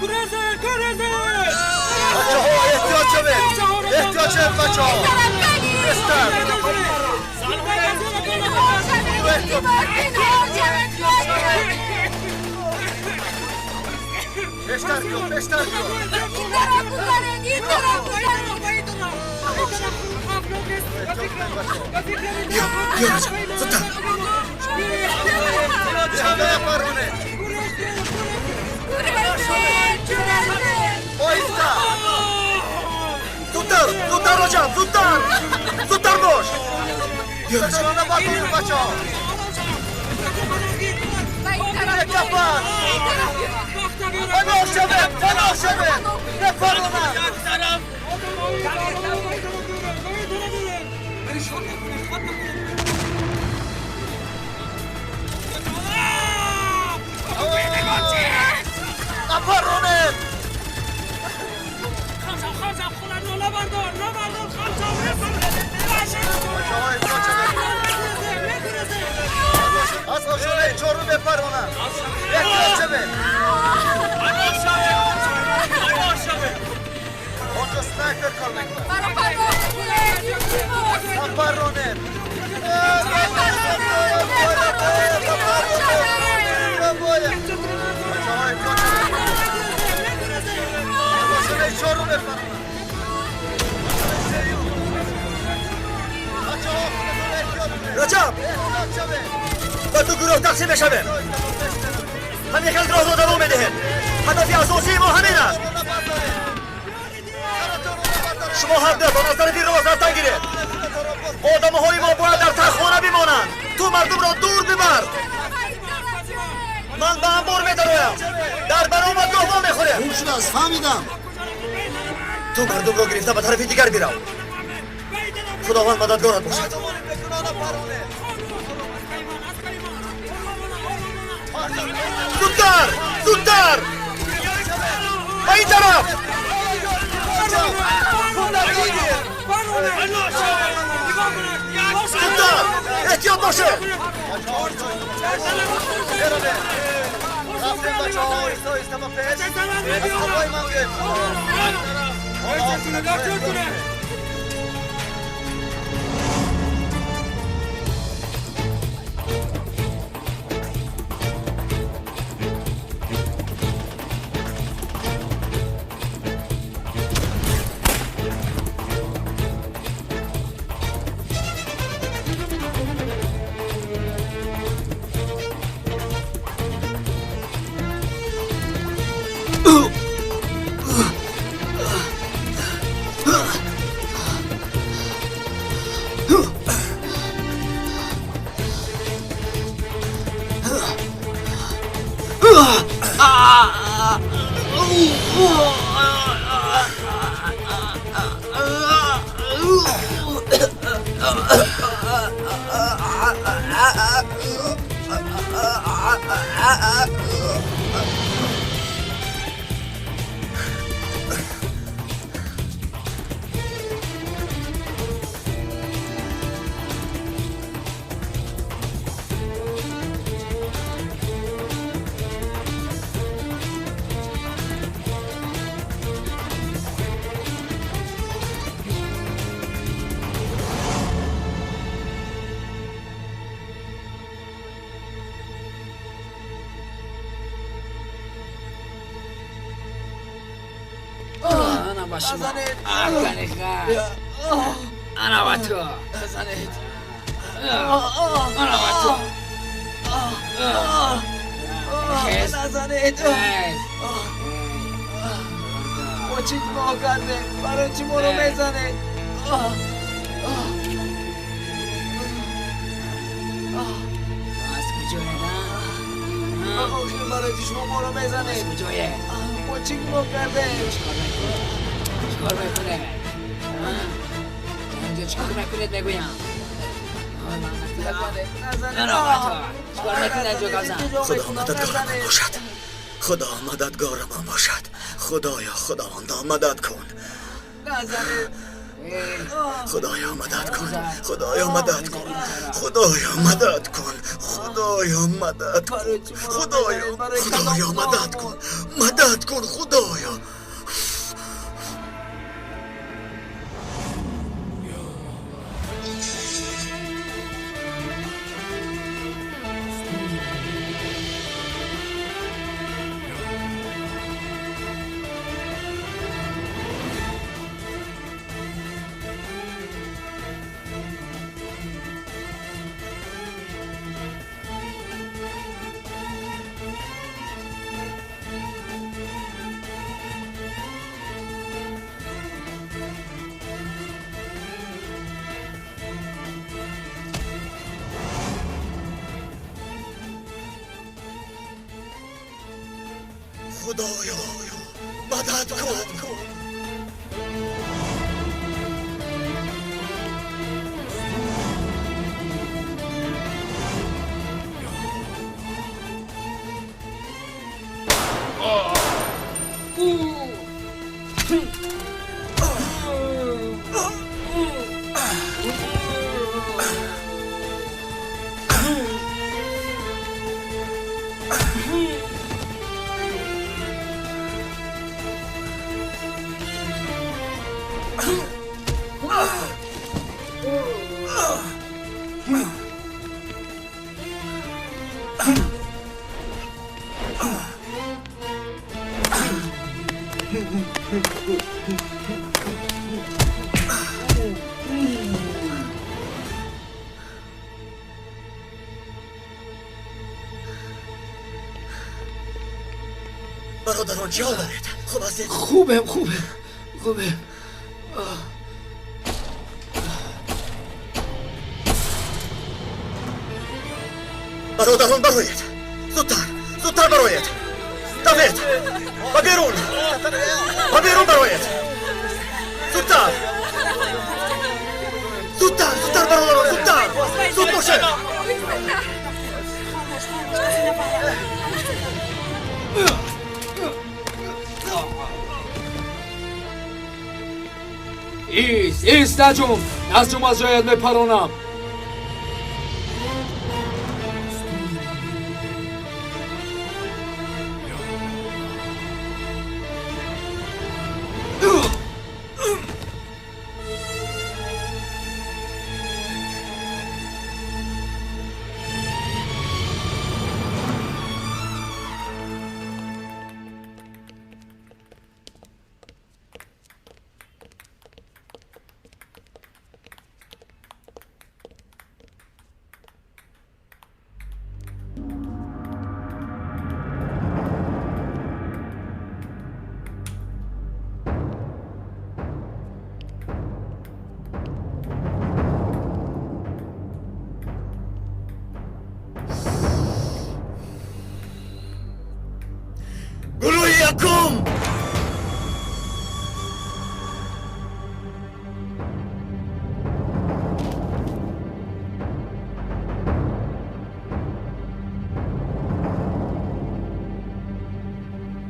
بچه ها احتیاط شوید احتیاط شوید بچه ها بشتر بشتر بیا زودتر آیسته زودتر راجم زودتر باش بیا رجم بچه ها پناه شوید نپرونم نپرونم از آشانه چارو بپرونم احتیاط شوید اونجا سنایپر کار میکنه نپرونم چارو بپرونم رجب با تو گروه تقسیم بشویم هم یک از راه رو دوام بدهیم هدف اساسی ما همین است شما هر دفعه از طرفی راز رفتن گیرید آدم های ما باید در تخخانه بمانند تو مردم را دور ببر من به انبار میدرویم در برابر دوام میخوریم خوب شده است فهمیدم تو مردم را گرفته به طرف دیگر بیرو خداوند مددگارت باشد زودتر به این طرف زودتر احتیاط باشه رفتیم بچه ها آیسته آیسته ما پیش از هوای من أنا واتو أنا واتو نزنید با چی نگاه کرده برای چی ما رو میزنید از کجایه نه؟ آخه برای چی شما ما رو میزنید از کجایه؟ با چی نگاه کرده چیکار میکنه؟ اینجا چیکار میکنید بگویم؟ خدا مددگار ما باشد خدا مددگار ما باشد خداوندا مدد کن خدایا مدد کن خدایا مدد کن خدایا مدد کن خدایا مدد کن خدایا مدد کن مدد کن خدایا. خدایا مدد کن. برادران چه حال دارید؟ خوب هستید؟ خوبه برادران برایید. زودتر برایید. دوید و بیرون برایید. زودتر برادران، زود باشید. ایست نجوم، نجوم از جایت میپرونم.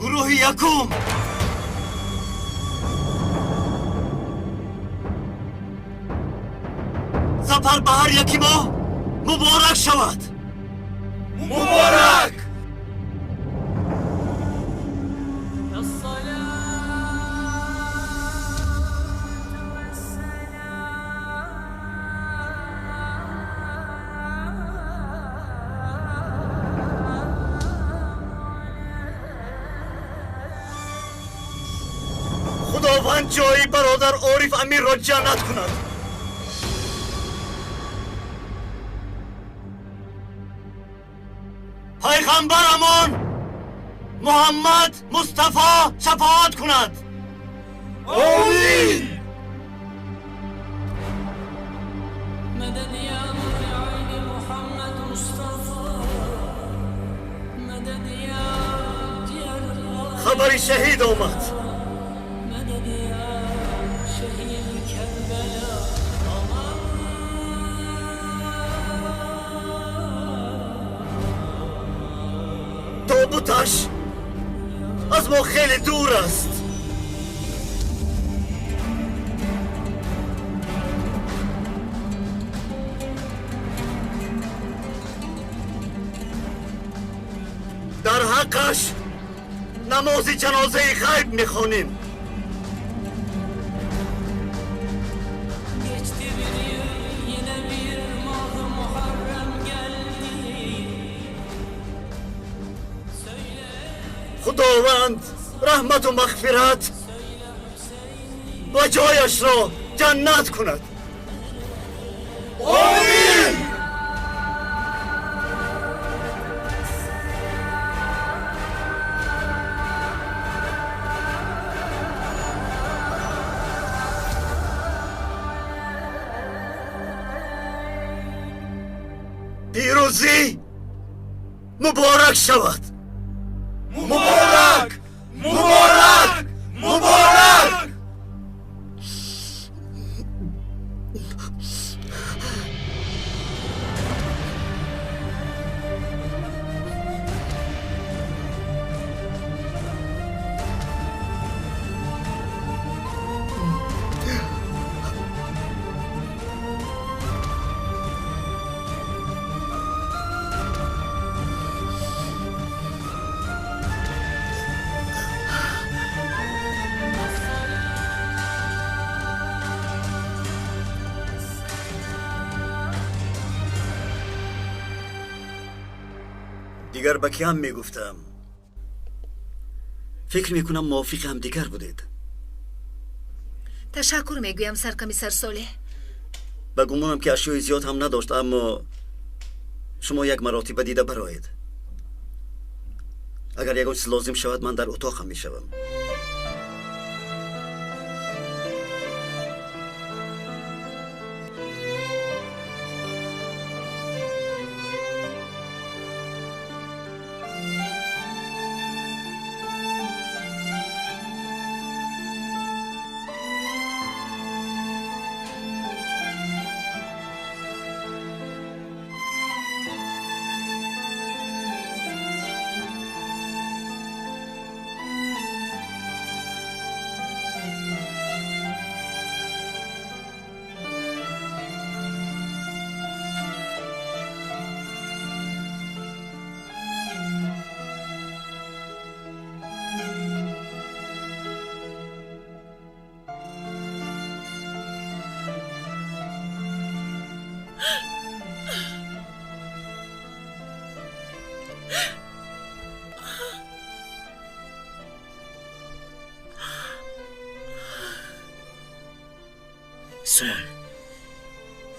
گروه یکم سفر به هر یکی ما مبارک شود. مبارک. خداوند جایی برادر عارف امیر را جنت کند. پیغمبرمان محمد مصطفی شفاعت کند. آمین. مدد یا عین محمد مصطفی، مدد یا دیار خبری شهید آمد. مدد یا شهید کربلا تابوتش از ما خیلی دور است. در حقش نماز جنازه غیب میخونیم. Geçti bir yıl yine bir mah-ı Muharrem geldi. خداوند رحمت و مغفرت و جایش را جنت کند. آمین. پیروزی مبارک شود. مبارک مبارک مبارک. دیگر به کیم میگفتم؟ فکر میکنم موافق هم دیگر بودید. تشکر میگویم سرکمیسر صالح. به گمانم که اشیای زیاد هم نداشت، اما شما یک مراتب دیده برایید. اگر یک چیز لازم شود من در اتاقم میشوم.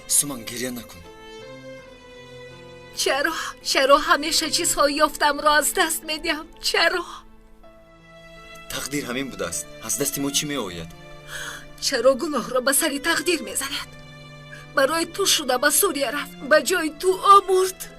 سومان گریه نکن. چرا همیشه چیزهای یافتم را از دست میدیم؟ چرا؟ تقدیر همین بوده است. از دست ما چی می آید؟ چرا گناه را به سری تقدیر میزند؟ برای تو شده به سوریه رفت، به جای تو آمرد.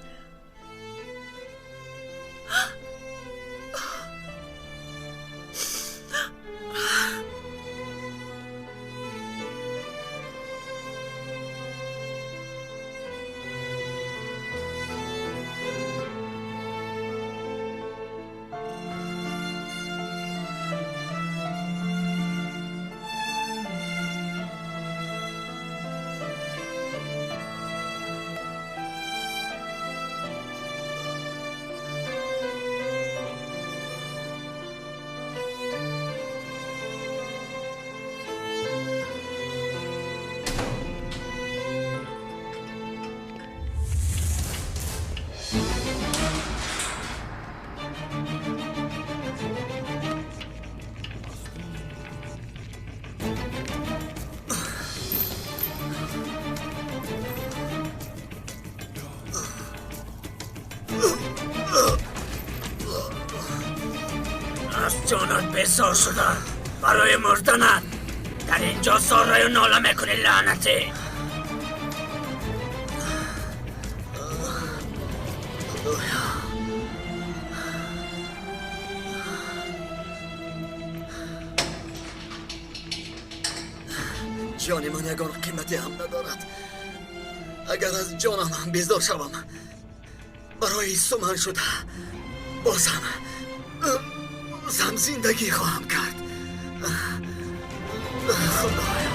از جانت بسار شدن برای مردنت در اینجا ساره و ناله میکنی لعنتی. جان من یگان قیمتی هم ندارد. اگر از جانم هم بیزار شوم برای سومن شده بازم زندگی خواهم کرد. خدایا.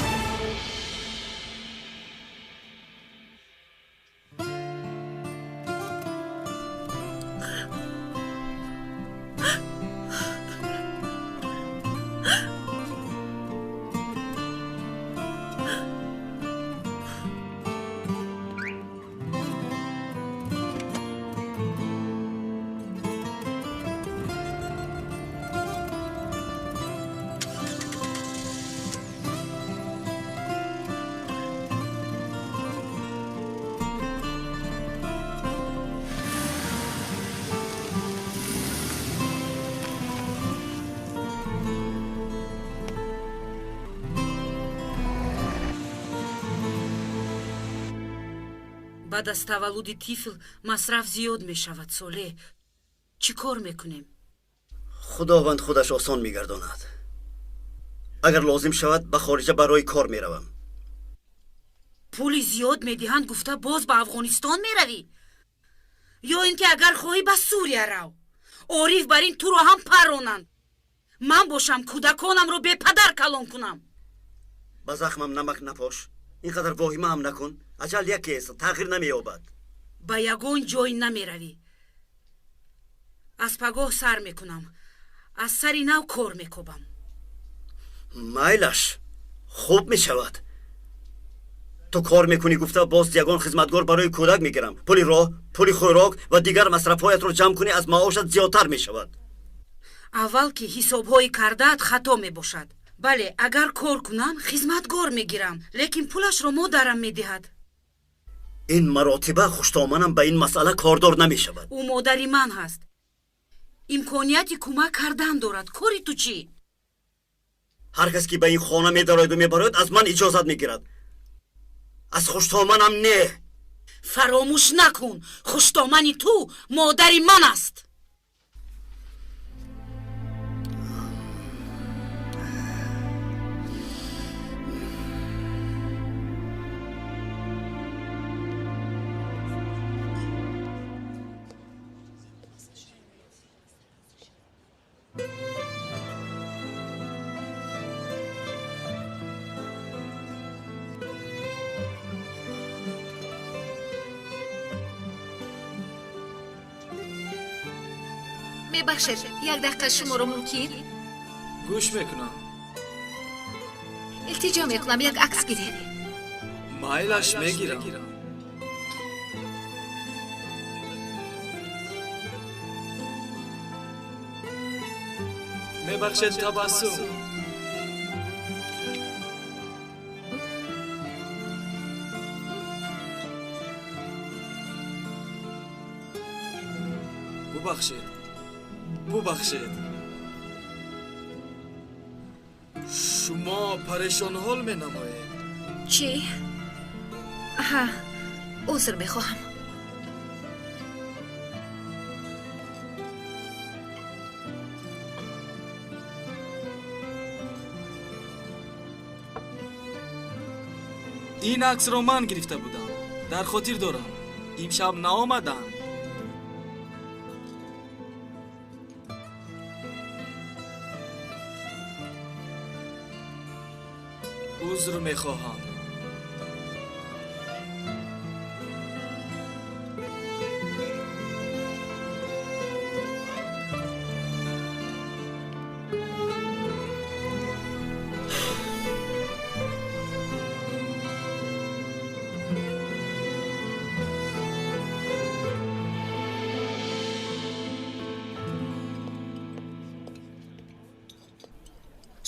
баъд аз таваллуди тифл масраф зиёд мешавад. Солеҳ, чӣ кор мекунем? худованд худаш осон мегардонад. агар лозим шавад ба хориҷа барои кор меравам. пули зиёд медиҳанд гуфта боз ба афғонистон меравӣ? ё ин ки агар хоҳӣ ба Сурия рав. ориф бар ин туро ҳам паронанд. ман бошам кӯдаконамро бепадар калон кунам. ба захмам намак напош. ин қадар воҳима ҳам накун. аҷал якест, тағйир намеёбад. ба ягон ҷой намеравӣ. аз пагоҳ сар мекунам. аз сари нав кор мекобам. майлаш, хуб мешавад. ту кор мекунӣ гуфта боз ягон хизматгор барои кӯдак мегирам. пули роҳ, пули хӯрок ва дигар масрафҳоятро ҷамъ кунӣ, аз маошат зиёдтар мешавад. аввал ки ҳисобҳои кардаат хато мебошад. бале, агар кор кунам хизматгор мегирам, лекин пулашро модарам медиҳад. ин маротиба хуштоманам ба ин масъала кордор намешавад. ӯ модари ман ҳаст. имконияти кӯмак кардан дорад. кори ту чӣ? ҳар кас ки ба ин хона медарояду мебарояд аз ман иҷозат мегирад. аз хуштоманам не. фаромӯш накун. хуштомани ту модари ман аст. мебахшед, як дақиқа шуморо мумкин? гӯш мекунам. илтиҷо мекунам, як акс гиред. майлаш мегирам. мебахшед табассум. бубахшед. бубахшед. шумо парешонҳол менамоед. чӣ? ҳа, узр мехоҳам. ин аксро ман гирифта будам. дар хотир дорам. имшаб наомадам. узр мехоҳам.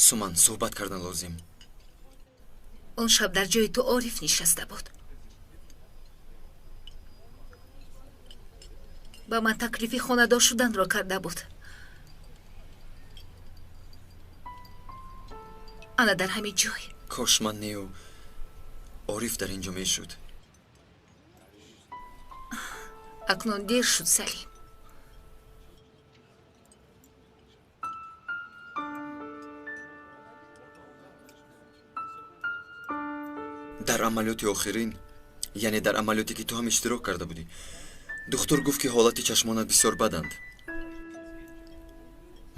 суман, суҳбат кардан лозим. он шаб дар ҷои ту ориф нишаста буд. ба ман таклифи хонадор шуданро карда буд. ана дар ҳамин ҷой. кош ман неу ориф дар ин ҷо мешуд. акнун дер шуд, Салим. дар амалиёти охирин, яъне дар амалиёте ки ту ҳам иштирок карда будӣ, духтур гуфт ки ҳолати чашмонат бисёр баданд.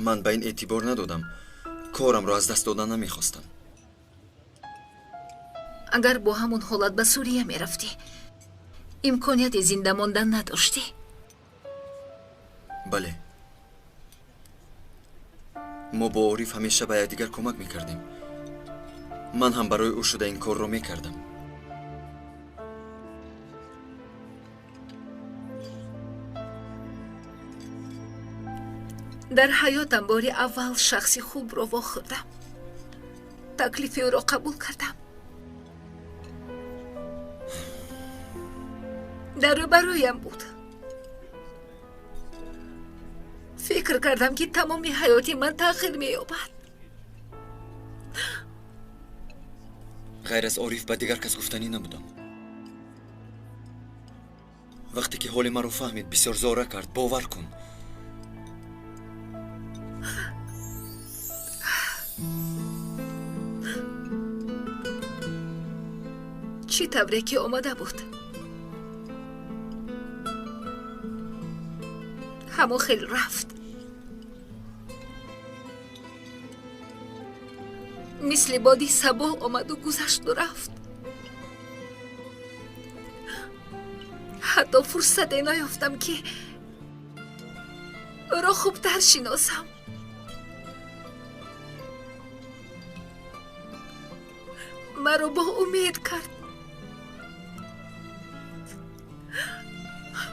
ман ба ин эътибор надодам. корамро аз даст додан намехостам. агар бо ҳамон ҳолат ба Сурия мерафтӣ, имконияти зинда мондан надоштӣ. бале, мо бо ориф ҳамеша ба якдигар кӯмак мекардем. ман ҳам барои ӯ шуда ин корро мекардам. дар ҳаётам бори аввал шахси хубро вохӯрдам. таклифи ӯро қабул кардам. дар рӯбарӯям буд. фикр кардам ки тамоми ҳаёти ман тағйир меёбад. ғайр аз ориф ба дигар кас гуфтанӣ набудам. вақте ки ҳоли маро фаҳмид бисёр зора кард. бовар кун. чӣ тавре ки омада буд? ҳамон хел рафт. мисли боди сабо омаду гузашту рафт. ҳатто фурсате наёфтам ки ӯро хубтар шиносам. маро бо умед кард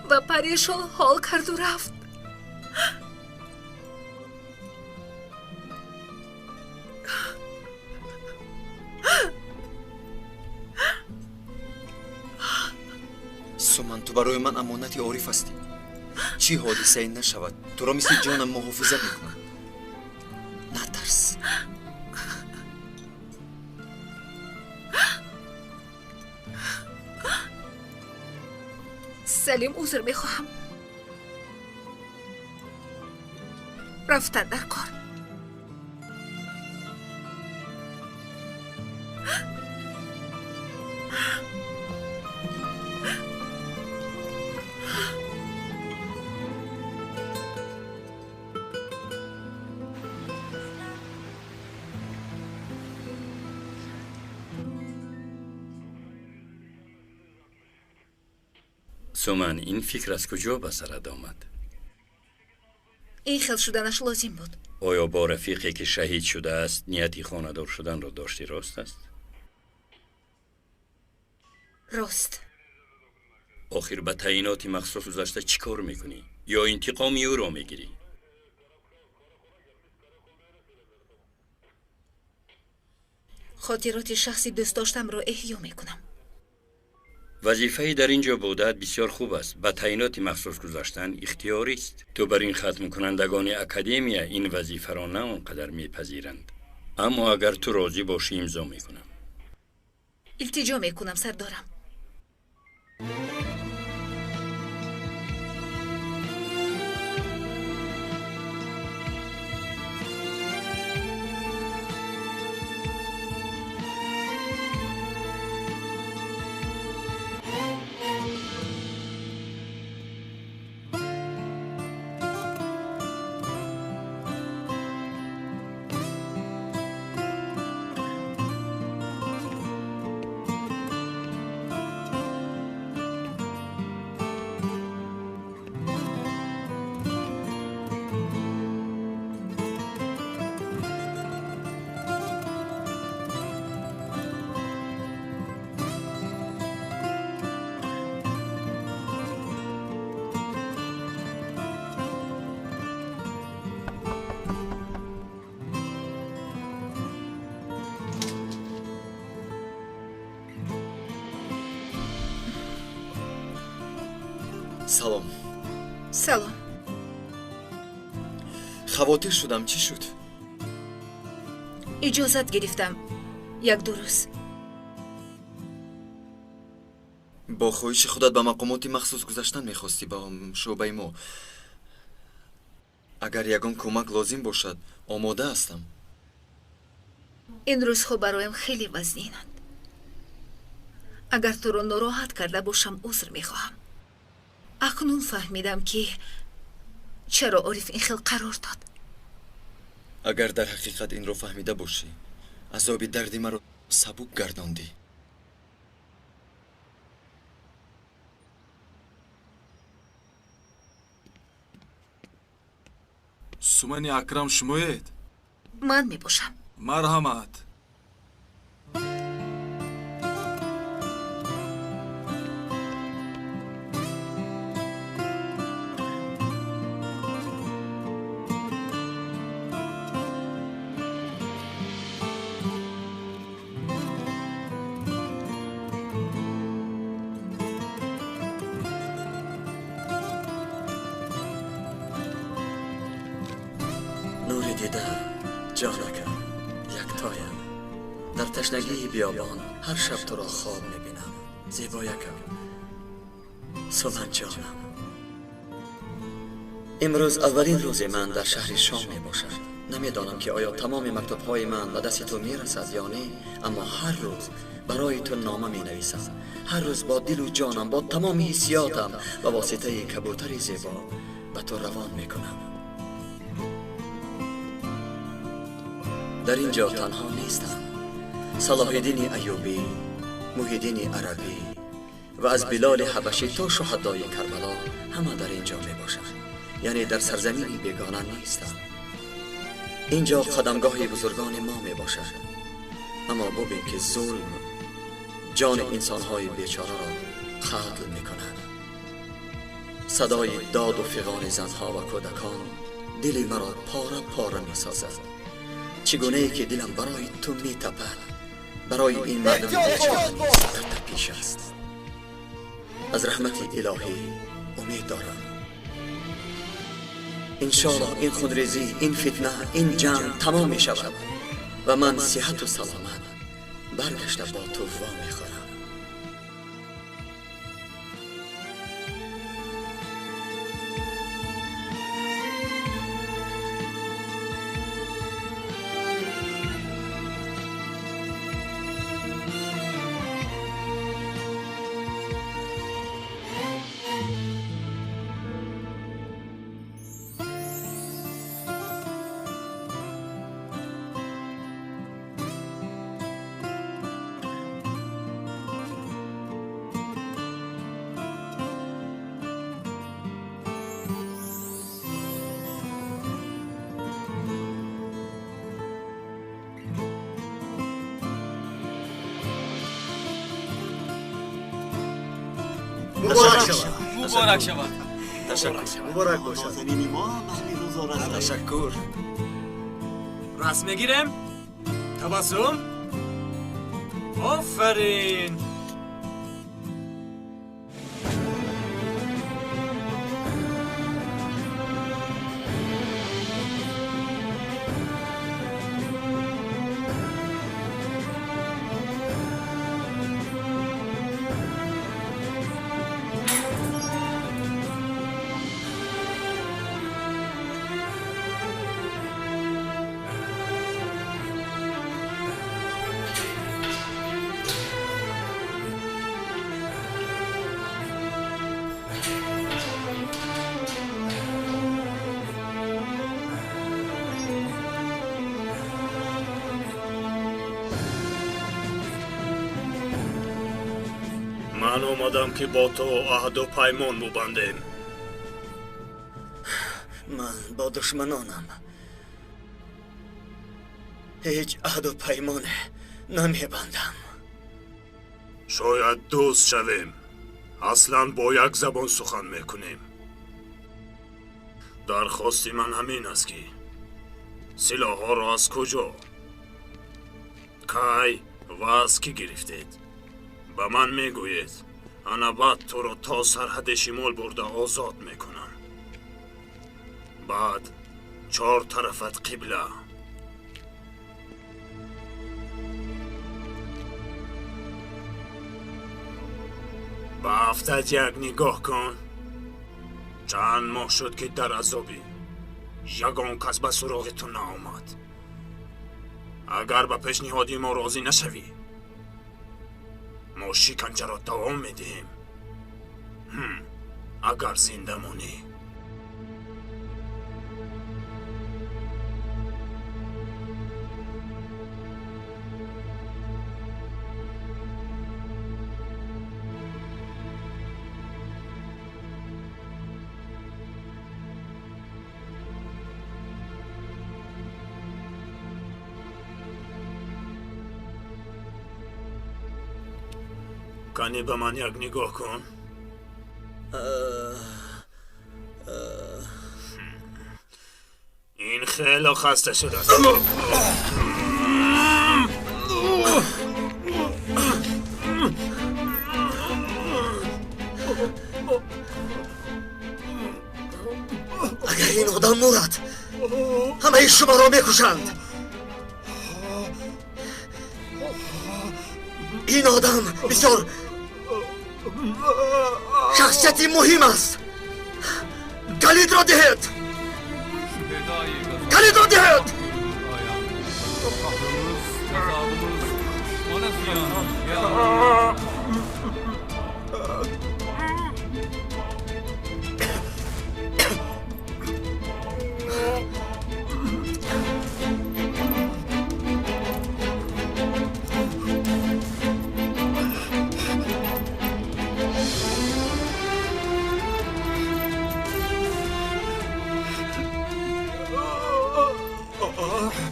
ва парешон ҳол карду рафт. суман, ту барои ман амонати ориф ҳастӣ. чӣ ҳодисае нашавад, туро мисли ҷонам муҳофизат мекунам. натарс. салим, узр мехоҳам. рафтан дар кор. суман, ин фикр аз куҷо ба сарат омад? ин хел шуданаш лозим буд. оё бо рафиқе ки шаҳид шудааст нияти хонадор шуданро дошти? рост аст? рост. охир ба таъиноти махсус гузашта чӣ кор мекунӣ? ё интиқоми ӯро мегирӣ? хотироти шахси дӯст доштамро эҳё мекунам. вазифаи дар ин ҷо будаат бисёр хуб аст. ба таъиноти махсус гузаштан ихтиёрист. ту бар ин хатмкунандагони академия ин вазифаро на он қадар мепазиранд. аммо агар ту розӣ бошӣ имзо мекунам. илтиҷо мекунам сардорам. салом. салом. хавотир шудам. чӣ шуд? иҷозат гирифтам як-ду рӯз. бо хоҳиши худат ба мақомоти махсус гузаштан мехостӣ ба шӯъбаи мо. агар ягон кӯмак лозим бошад, омода ҳастам. ин рӯзҳо бароям хеле вазнинанд. агар туро нороҳат карда бошам, узр мехоҳам. акнун фаҳмидам ки чаро ориф ин хел қарор дод. агар дар ҳақиқат инро фаҳмида бошӣ, азоби дарди маро сабук гардондӣ. сумани акрам шумоед? ман мебошам. марҳамат. نور دیده جانکم یکتایم در تشنگی بیابان هر شب تو را خواب میبینم زیبایکم سومن جانم، امروز اولین روز من در شهر شام می باشد. نمیدانم که آیا تمام مکتوب‌های من به دست تو میرسد یا نه، اما هر روز برای تو نامه می نویسم. هر روز با دل و جانم، با تمام حسیاتم به واسطه کبوتر زیبا به تو روان می کنم. در اینجا تنها نیستم. صلاح الدین ایوبی، محی الدین عربی و از بلال حبشی تا شهدای کربلا همه در اینجا می باشند. یعنی در سرزمینی بیگانه نیستم. اینجا قدمگاه بزرگان ما می باشد. اما ببین که ظلم جان انسانهای بیچاره را قتل می کند. صدای داد و فغان زنها و کودکان دل مرا پاره پاره می سازد. چگونه ای که دلم برای تو می تپد، برای این مردم بیچاره در تپیش است. از رحمت الهی امید دارم. انشاءالله این خونریزی، این فتنه، این جنگ تمام می شود و من صحت و سلامت برگشته با تو وا می خورم. مبارک شود. مبارک شود. مبارک باشد. تشکر. رسم میگیرم. تبسم. آفرین. من آمدم که با تو عهد و پیمان مبندیم. من با دشمنانم هیچ عهد و پیمان نمیبندم. شاید دوست شویم. اصلا با یک زبان سخن میکنیم. درخواستی من همین است که سلاح ها را از کجا، کی و از کی گرفتید؟ به من میگوید انا بعد تو را تا سرحد شمال برده آزاد میکنم. بعد 4 طرفت قبله. به هفتت یک نگاه کن. چند ماه شد که در عذابی. یگان کس به سراغ تو نآمد. اگر به پیشنهادی ما راضی نشوی، ما شکنجه را دوام میدهیم. اگر زنده مانی. کنی به من یک نگاه کن. این خیلی خسته شده است. اگر این آدم مرد همه شما را میکشند. این آدم بسیار شخصیتی مهم است. کلید را دهید. کلید را دهید.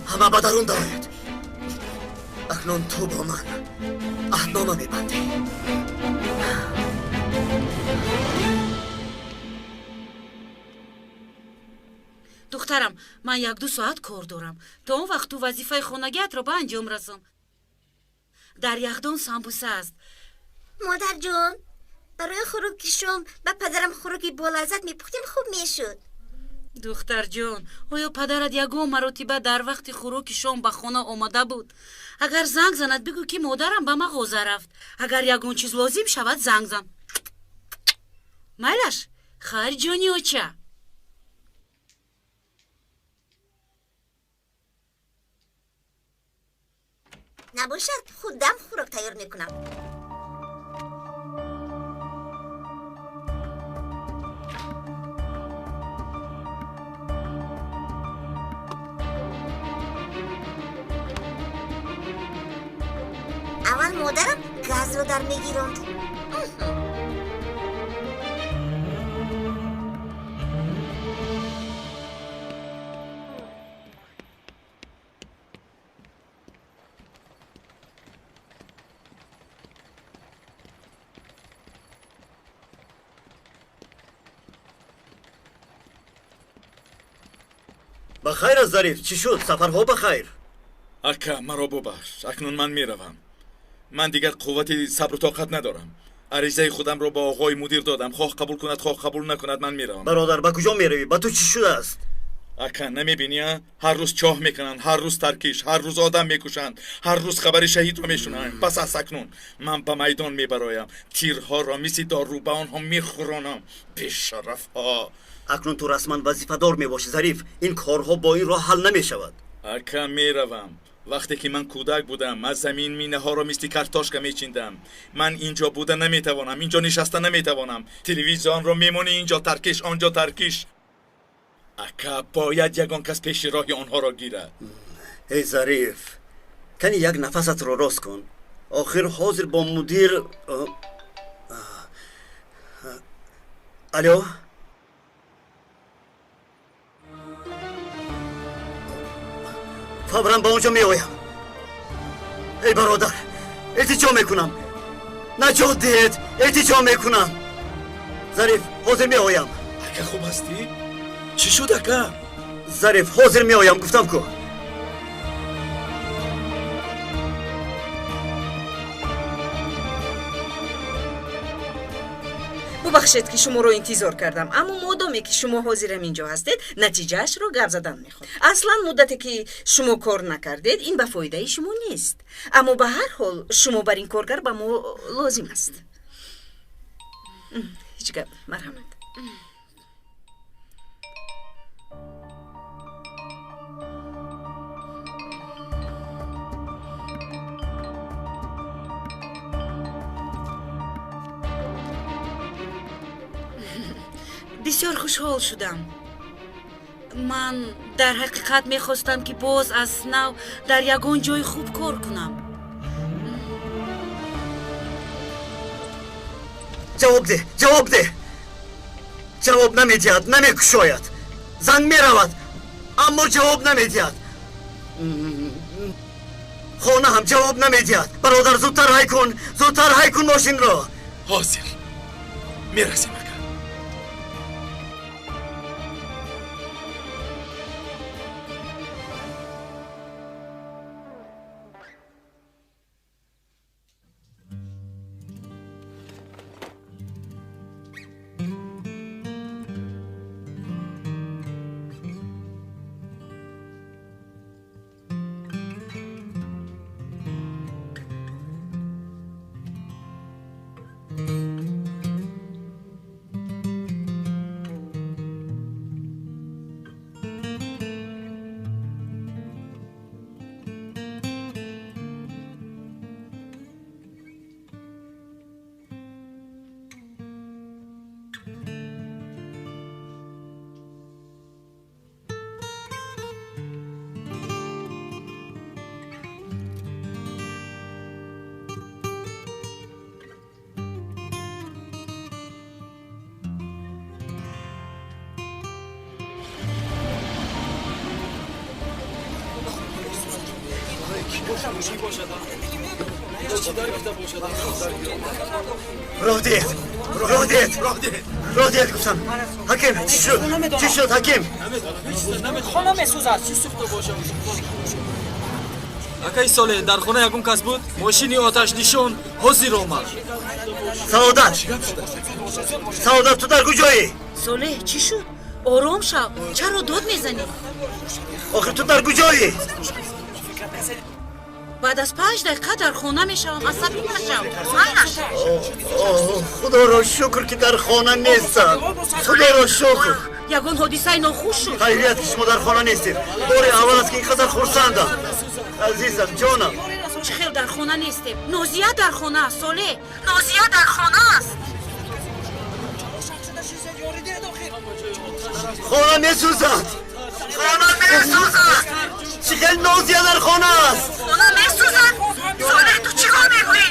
همه به درون دارید. اکنون تو با من عهدنامه میبندی. دخترم من 1-2 ساعت کار دارم. تا اون وقت تو وظیفه خانگیت رو به انجام رسم. در یخدان سامبوسه است. مادر جون برای خوراکی شم به پدرم خوراکی بولازت میپختیم خوب میشد. دختر جون آیا پدرت یگان مرتبه در وقت خوراک شام به خانه آمده بود؟ اگر زنگ زند بگو که مادرم به مغازه رفت. اگر یگان چیز لازم شود زنگ زن. مالش خیر جونی اوچه نباشد خودم خوراک تیار میکنم. اول مادرم گاز رو در میگیرند. بخیر از ظریف. چی شد؟ سفرها بخیر. اکا مرا ببخش. اکنون من میروم. من دیگر قوت صبر و طاقت ندارم. عریضه خودم رو با آقای مدیر دادم. خواه قبول کند خواه قبول نکند من میروم. برادر به کجا میروی؟ با تو چی شده است؟ اکا نمیبینی؟ هر روز چاه میکنند، هر روز ترکیش، هر روز آدم میکشند، هر روز خبر شهید رو میشنویم. پس از اکنون من به میدان میبرایم. تیرها را مثل دارو به آنها میخورانم. بی‌شرف ها. اکنون تو رسما وظیفه دار میباشی ظریف. این کارها با این راه حل نمیشود. اکا میروم. وقتی که من کودک بودم از زمین مینه ها را مثل کارتاشکا میچیندم. من اینجا بودن نمیتوانم، اینجا نشستن نمیتوانم. تلویزیون را میمونی اینجا ترکیش آنجا ترکیش. اکا باید یگان کس پیش راهی آنها را گیرد. ای ظریف کنی یک نفست رو راست کن. آخر حاضر با مدیر. الو فورا با اونجا می آیم. ای برادر التجا میکنم نجات دهید. التجا میکنم. ظریف حاضر می آیم. اکا خوب هستی؟ چی شد اکا؟ ظریف حاضر می آیم گفتم که. ببخشید که شما رو انتظار کردم، اما مادامی که شما حاضرم اینجا هستید نتیجهش رو گپ زدن میخوام. اصلا مدتی که شما کار نکردید این به فایده شما نیست، اما به هر حال شما بر این کارگر به ما لازم است. هیچ گپ. مرحمت. بسیار خوشحال شدم. من در حقیقت میخواستم که باز از نو در یگان جای خوب کار کنم. جواب ده. جواب ده. جواب نمیدید. نمیکشاید. زنگ میرود اما جواب نمیدید. خانه هم جواب نمیدید. برادر زودتر هی کن. زودتر هی کن ماشین را. حاضر میرسیم. راه دید گفتم. حکیم چی شد حکیم؟ خانه میسوزد. چی سوخته باشه؟ акаи солеҳ дар хона ягон кас буд. Мошини оташнишон ҳозир омад. Саодат, ту дар куҷоӣ? солеҳ чӣ шуд? ором шав. чаро дод мезанӣ? охир ту дар куҷоӣ? баъд аз 5 дақиқа дар хона мешавам. асабӣ нашав. майнаш. худоро шукр ки дар хона нестам. худоро шукр. ягон ҳодисаи нохуш шуд. хайрият ки шумо дар хона нестед. бори аввал аст ки ин қадар хурсандам. азизам, ҷонам. чӣ хел дар хона нестем? нозия дар хона аст. солеҳ, нозия дар хона аст. خانه میسوزد. چی خیلی نازیه در خانه است. خانه میسوزد. صالح تو چی کار میکنی؟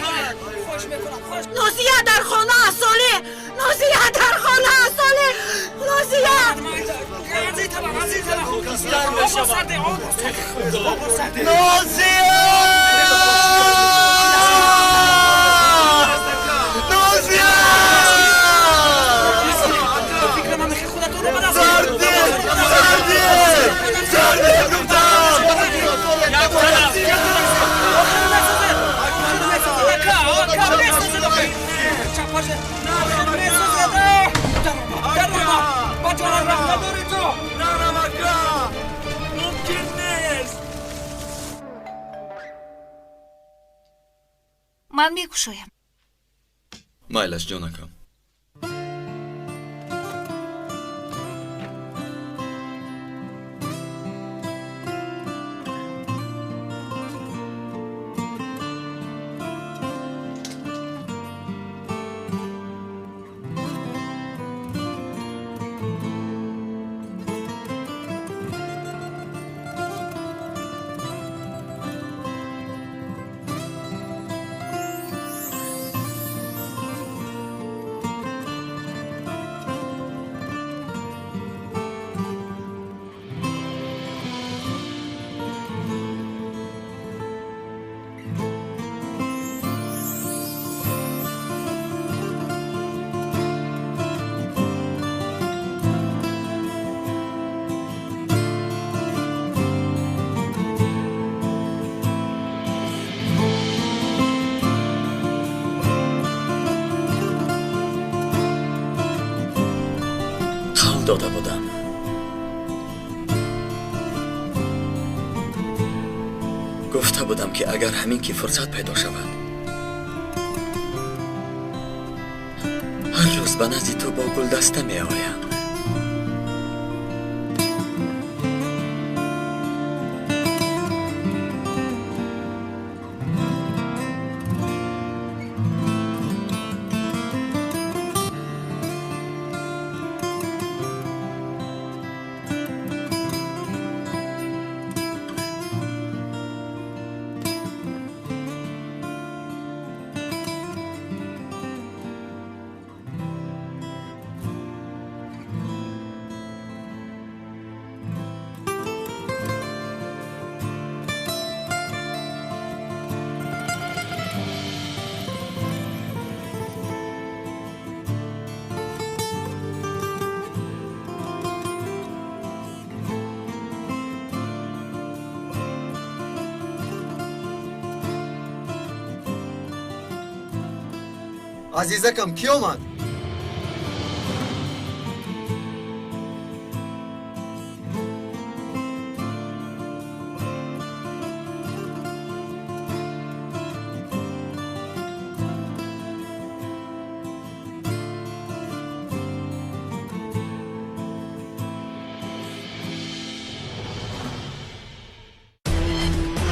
نازیه در خانه است. صالح، نازیه در خانه است. صالح، نازیه. من میکشایم. майлаш ҷонакам. داده بودم. گفته بودم که اگر همین که فرصت پیدا شود هر روز به نزد تو با گلدسته می آیم. عزیزکم کی آمد؟